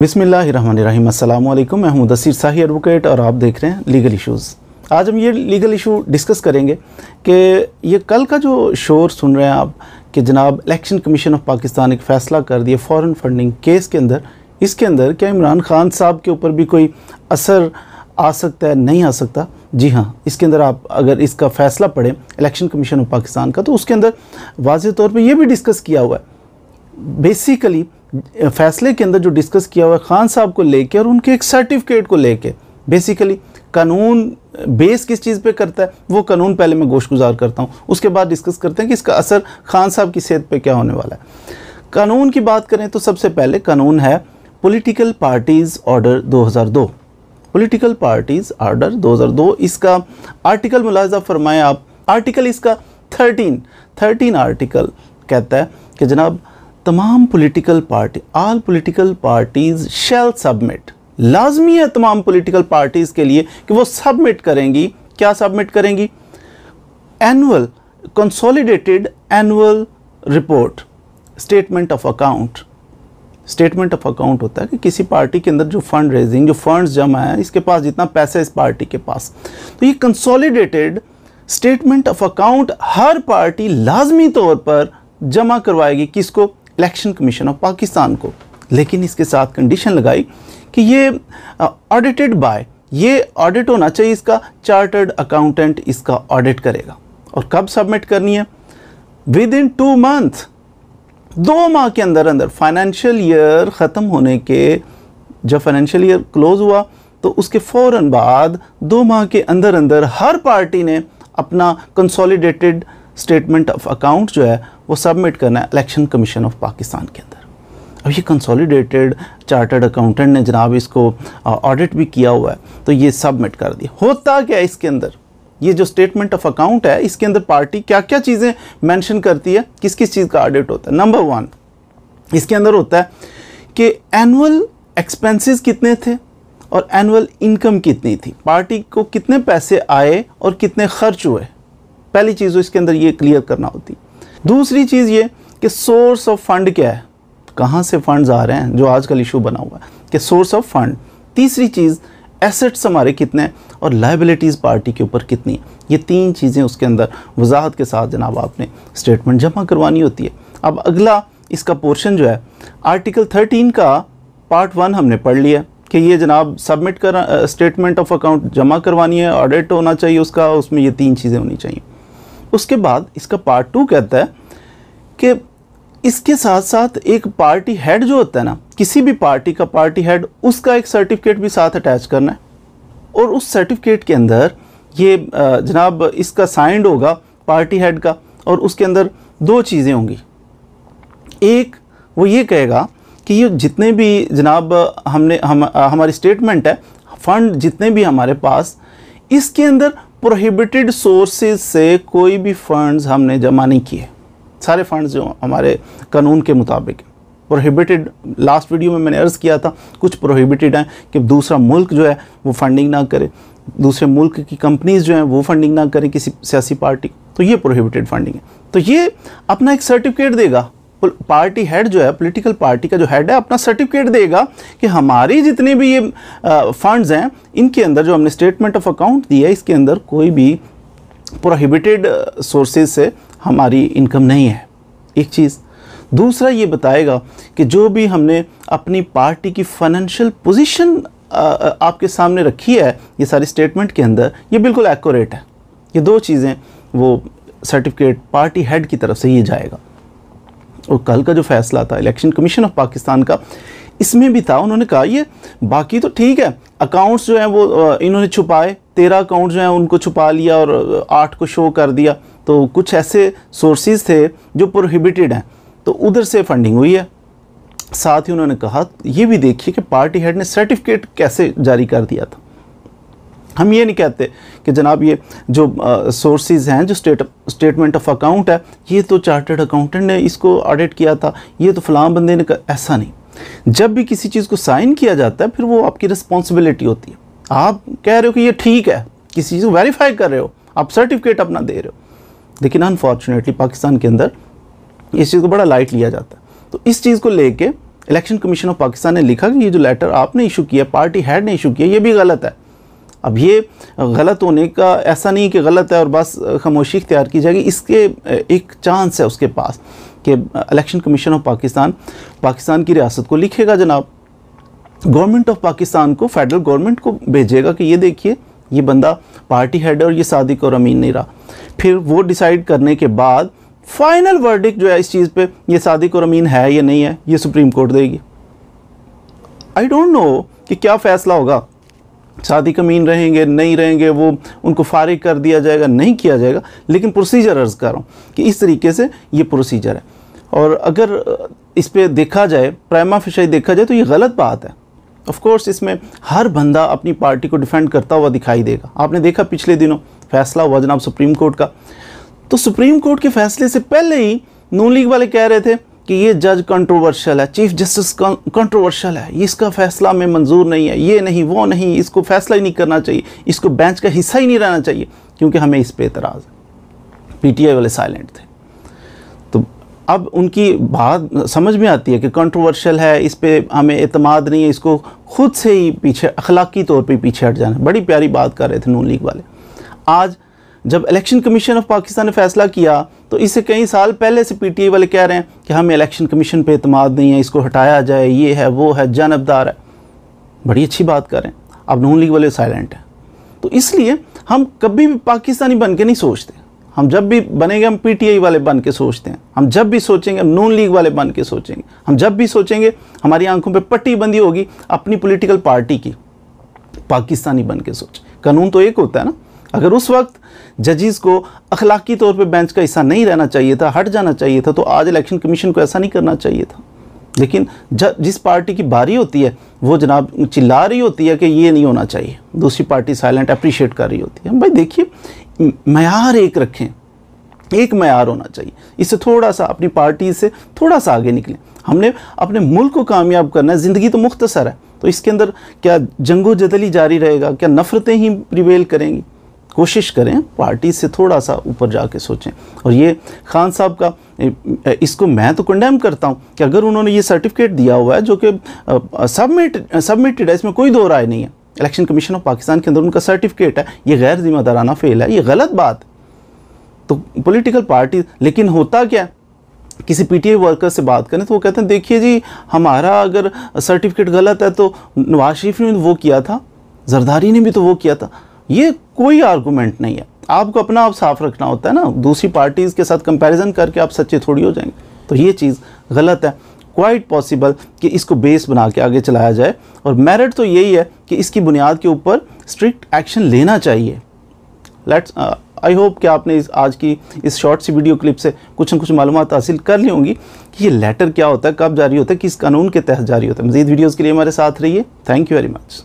बिस्मिल्लाहिर्रहमानिर्रहीम। अस्सलाम वालेकुम। मैं हूं मुदस्सिर शाही एडवोकेट और आप देख रहे हैं लीगल इश्यूज़। आज हम ये लीगल इशू डिस्कस करेंगे कि ये कल का जो शोर सुन रहे हैं आप कि जनाब इलेक्शन कमीशन ऑफ पाकिस्तान एक फ़ैसला कर दिया फ़ॉरेन फंडिंग केस के अंदर, इसके अंदर क्या इमरान खान साहब के ऊपर भी कोई असर आ सकता है, नहीं आ सकता? जी हाँ, इसके अंदर आप अगर इसका फ़ैसला पढ़ें इलेक्शन कमीशन ऑफ पाकिस्तान का, तो उसके अंदर वाज़ेह तौर पर यह भी डिस्कस किया हुआ है। बेसिकली फ़ैसले के अंदर जो डिस्कस किया हुआ है खान साहब को लेके और उनके एक सर्टिफिकेट को लेके, बेसिकली कानून बेस किस चीज़ पे करता है वो कानून पहले मैं गोशगुजार करता हूँ, उसके बाद डिस्कस करते हैं कि इसका असर खान साहब की सेहत पे क्या होने वाला है। कानून की बात करें तो सबसे पहले कानून है political parties order 2002। Political parties order 2002, इसका आर्टिकल मुलाहिज़ा फरमाएं आप। आर्टिकल इसका 13 आर्टिकल कहता है कि जनाब तमाम political party, all political parties shall submit, लाजमी है तमाम पॉलिटिकल पार्टीज़ के लिए कि वो सबमिट करेंगी। क्या सबमिट करेंगी? Annual consolidated annual report, statement of account. Statement of account होता है कि किसी पार्टी के अंदर जो फंड रेजिंग, जो फंड्स जमा है, इसके पास जितना पैसा है इस पार्टी के पास, तो ये consolidated statement of account her party लाजमी तौर पर जमा करवाएगी। किसको? इलेक्शन कमीशन ऑफ पाकिस्तान को। लेकिन इसके साथ कंडीशन लगाई कि ये ऑडिटेड बाय, ये ऑडिट होना चाहिए, इसका चार्टर्ड अकाउंटेंट इसका ऑडिट करेगा। और कब सबमिट करनी है? विद इन 2 मंथ, 2 माह के अंदर अंदर। फाइनेंशियल ईयर ख़त्म होने के, जब फाइनेंशियल ईयर क्लोज हुआ तो उसके फ़ौरन बाद 2 माह के अंदर अंदर हर पार्टी ने अपना कंसोलिडेटेड स्टेटमेंट ऑफ अकाउंट जो है वो सबमिट करना है इलेक्शन कमीशन ऑफ पाकिस्तान के अंदर। अब ये कंसोलिडेटेड चार्टर्ड अकाउंटेंट ने जनाब इसको ऑडिट भी किया हुआ है, तो ये सबमिट कर दिया। होता क्या है इसके अंदर? ये जो स्टेटमेंट ऑफ अकाउंट है इसके अंदर पार्टी क्या क्या चीज़ें मेंशन करती है, किस किस चीज़ का ऑडिट होता है। नंबर 1 इसके अंदर होता है कि एनुअल एक्सपेंसेस कितने थे और एनुअल इनकम कितनी थी, पार्टी को कितने पैसे आए और कितने खर्च हुए। पहली चीज़ तो इसके अंदर ये क्लियर करना होती। दूसरी चीज़ ये कि सोर्स ऑफ फंड क्या है, कहाँ से फंड्स आ रहे हैं, जो आजकल इशू बना हुआ है कि सोर्स ऑफ फंड। तीसरी चीज़ एसेट्स हमारे कितने हैं और लायबिलिटीज़ पार्टी के ऊपर कितनी है। ये 3 चीज़ें उसके अंदर वजाहत के साथ जनाब आपने स्टेटमेंट जमा करवानी होती है। अब अगला इसका पोर्शन जो है आर्टिकल 13 का पार्ट 1 हमने पढ़ लिया कि ये जनाब सबमिट कर स्टेटमेंट ऑफ अकाउंट जमा करवानी है, ऑडिट होना चाहिए उसका, उसमें ये 3 चीज़ें होनी चाहिए। उसके बाद इसका पार्ट 2 कहता है कि इसके साथ साथ एक पार्टी हेड जो होता है ना, किसी भी पार्टी का पार्टी हेड, उसका एक सर्टिफिकेट भी साथ अटैच करना है। और उस सर्टिफिकेट के अंदर ये जनाब इसका साइंड होगा पार्टी हेड का, और उसके अंदर 2 चीज़ें होंगी। एक वो ये कहेगा कि ये जितने भी जनाब हमारी स्टेटमेंट है, फंड जितने भी हमारे पास, इसके अंदर प्रोहिबिटेड सोर्सेज से कोई भी फंड्स हमने जमा नहीं किए। सारे फंड्स जो हमारे कानून के मुताबिक प्रोहिबिटेड, लास्ट वीडियो में मैंने अर्ज़ किया था कुछ प्रोहिबिटेड हैं कि दूसरा मुल्क जो है वो फंडिंग ना करे, दूसरे मुल्क की कंपनीज जो हैं वो फंडिंग ना करें किसी सियासी पार्टी, तो ये प्रोहिबिटेड फंडिंग है। तो ये अपना एक सर्टिफिकेट देगा, पार्टी हेड जो है, पॉलिटिकल पार्टी का जो हेड है, अपना सर्टिफिकेट देगा कि हमारी जितने भी ये फंड्स हैं इनके अंदर जो हमने स्टेटमेंट ऑफ अकाउंट दिया है इसके अंदर कोई भी प्रोहिबिटेड सोर्सेज से हमारी इनकम नहीं है। एक चीज़। दूसरा ये बताएगा कि जो भी हमने अपनी पार्टी की फाइनेंशियल पोजीशन आपके सामने रखी है ये सारी स्टेटमेंट के अंदर, ये बिल्कुल एक्यूरेट है। ये 2 चीज़ें वो सर्टिफिकेट पार्टी हेड की तरफ से ये जाएगा। और कल का जो फैसला था इलेक्शन कमीशन ऑफ पाकिस्तान का, इसमें भी था, उन्होंने कहा ये बाकी तो ठीक है, अकाउंट्स जो हैं वो इन्होंने छुपाए, 13 अकाउंट जो हैं उनको छुपा लिया और 8 को शो कर दिया, तो कुछ ऐसे सोर्सेज थे जो प्रोहिबिटेड हैं, तो उधर से फंडिंग हुई है। साथ ही उन्होंने कहा ये भी देखिए कि पार्टी हेड ने सर्टिफिकेट कैसे जारी कर दिया था। हम ये नहीं कहते कि जनाब ये जो सोर्सेज हैं, जो स्टेटमेंट ऑफ अकाउंट है, ये तो चार्टर्ड अकाउंटेंट ने इसको ऑडिट किया था, ये तो फलां बंदे ने, ऐसा नहीं। जब भी किसी चीज़ को साइन किया जाता है फिर वो आपकी रिस्पॉन्सिबिलिटी होती है। आप कह रहे हो कि ये ठीक है, किसी चीज़ को वेरीफाई कर रहे हो, आप सर्टिफिकेट अपना दे रहे हो, लेकिन अनफॉर्चुनेटली पाकिस्तान के अंदर इस चीज़ को बड़ा लाइट लिया जाता है। तो इस चीज़ को लेके इलेक्शन कमीशन ऑफ पाकिस्तान ने लिखा कि ये जो लेटर आपने इशू किया, पार्टी हेड ने इशू किया, ये भी गलत है। अब ये गलत होने का ऐसा नहीं कि गलत है और बस खामोशी इख्तियार की जाएगी, इसके एक चांस है उसके पास कि इलेक्शन कमीशन ऑफ पाकिस्तान की रियासत को लिखेगा जनाब, गवर्नमेंट ऑफ पाकिस्तान को, फेडरल गवर्नमेंट को भेजेगा कि ये देखिए ये बंदा पार्टी हेड है और ये सादिक और अमीन नहीं रहा। फिर वो डिसाइड करने के बाद फाइनल वर्डिक्ट जो है इस चीज़ पे, ये सादिक और अमीन है या नहीं है, ये सुप्रीम कोर्ट देगी। आई डोंट नो कि क्या फ़ैसला होगा, सादिक अमीन रहेंगे नहीं रहेंगे, वो उनको फारिग कर दिया जाएगा नहीं किया जाएगा, लेकिन प्रोसीजर अर्ज़ कर रहा हूँ कि इस तरीके से ये प्रोसीजर है। और अगर इस पे देखा जाए, प्राइमा फेशी देखा जाए, तो ये गलत बात है। ऑफ कोर्स इसमें हर बंदा अपनी पार्टी को डिफेंड करता हुआ दिखाई देगा। आपने देखा पिछले दिनों फैसला हुआ जनाब सुप्रीम कोर्ट का, तो सुप्रीम कोर्ट के फैसले से पहले ही नून लीग वाले कह रहे थे कि ये जज कंट्रोवर्शियल है, चीफ जस्टिस कंट्रोवर्शियल है, इसका फैसला में मंजूर नहीं है, ये नहीं वो नहीं, इसको फैसला ही नहीं करना चाहिए, इसको बेंच का हिस्सा ही नहीं रहना चाहिए, क्योंकि हमें इस पे एतराज़ है। पीटीआई वाले साइलेंट थे। तो अब उनकी बात समझ में आती है कि कंट्रोवर्शियल है, इस पे हमें एतमाद नहीं है, इसको खुद से ही पीछे अखलाकी तौर पे पीछे हट जाना। बड़ी प्यारी बात कर रहे थे नून लीग वाले। आज जब इलेक्शन कमीशन ऑफ पाकिस्तान ने फैसला किया तो इससे कई साल पहले से पीटीआई वाले कह रहे हैं कि हमें इलेक्शन कमीशन पे एतमाद नहीं है, इसको हटाया जाए, ये है वो है, जानबदार है। बड़ी अच्छी बात कर रहे हैं। अब नून लीग वाले साइलेंट हैं। तो इसलिए हम कभी भी पाकिस्तानी बन के नहीं सोचते। हम जब भी बनेंगे हम पीटीआई वाले बन के सोचते हैं। हम जब भी सोचेंगे हम नून लीग वाले बन के सोचेंगे। हम जब भी सोचेंगे हमारी आंखों पे पट्टी बंदी होगी अपनी पॉलिटिकल पार्टी की, पाकिस्तानी बन के सोचें। कानून तो एक होता है ना। अगर उस वक्त जजेस को अखलाकी तौर पे बेंच का हिस्सा नहीं रहना चाहिए था, हट जाना चाहिए था, तो आज इलेक्शन कमीशन को ऐसा नहीं करना चाहिए था। लेकिन जिस पार्टी की बारी होती है वो जनाब चिल्ला रही होती है कि ये नहीं होना चाहिए, दूसरी पार्टी साइलेंट अप्रिशिएट कर रही होती है। भाई देखिए, मयार एक रखें, एक मयार होना चाहिए। इससे थोड़ा सा अपनी पार्टी से थोड़ा सा आगे निकलें। हमने अपने मुल्क को कामयाब करना है। ज़िंदगी तो मुख्तसर है, तो इसके अंदर क्या जंगो जदली जारी रहेगा, क्या नफ़रतें ही प्रिवेल करेंगी? कोशिश करें पार्टी से थोड़ा सा ऊपर जाके सोचें। और ये खान साहब का, इसको मैं तो कंडेम करता हूँ कि अगर उन्होंने ये सर्टिफिकेट दिया हुआ है जो कि सबमिटेड है, इसमें कोई दो राय नहीं है, इलेक्शन कमीशन ऑफ पाकिस्तान के अंदर उनका सर्टिफिकेट है, ये गैर जिम्मेदाराना फेल है, ये गलत बात है। तो पॉलिटिकल पार्टी, लेकिन होता क्या है, किसी पीटीआई वर्कर से बात करें तो वो कहते हैं देखिए जी हमारा अगर सर्टिफिकेट गलत है तो नवाज शरीफ ने वो किया था, जरदारी ने भी तो वो किया था। ये कोई आर्गूमेंट नहीं है। आपको अपना आप साफ रखना होता है ना, दूसरी पार्टीज़ के साथ कंपैरिजन करके आप सच्चे थोड़ी हो जाएंगे। तो ये चीज़ गलत है। क्वाइट पॉसिबल कि इसको बेस बना के आगे चलाया जाए, और मेरिट तो यही है कि इसकी बुनियाद के ऊपर स्ट्रिक्ट एक्शन लेना चाहिए। आई होप कि आपने आज की इस शॉर्ट सी वीडियो क्लिप से कुछ न कुछ मालूमात हासिल कर ली होंगी कि ये लेटर क्या होता है, कब जारी होता है, किस कानून के तहत जारी होता है। मज़ीद वीडियोज़ के लिए हमारे साथ रहिए। Thank you very much.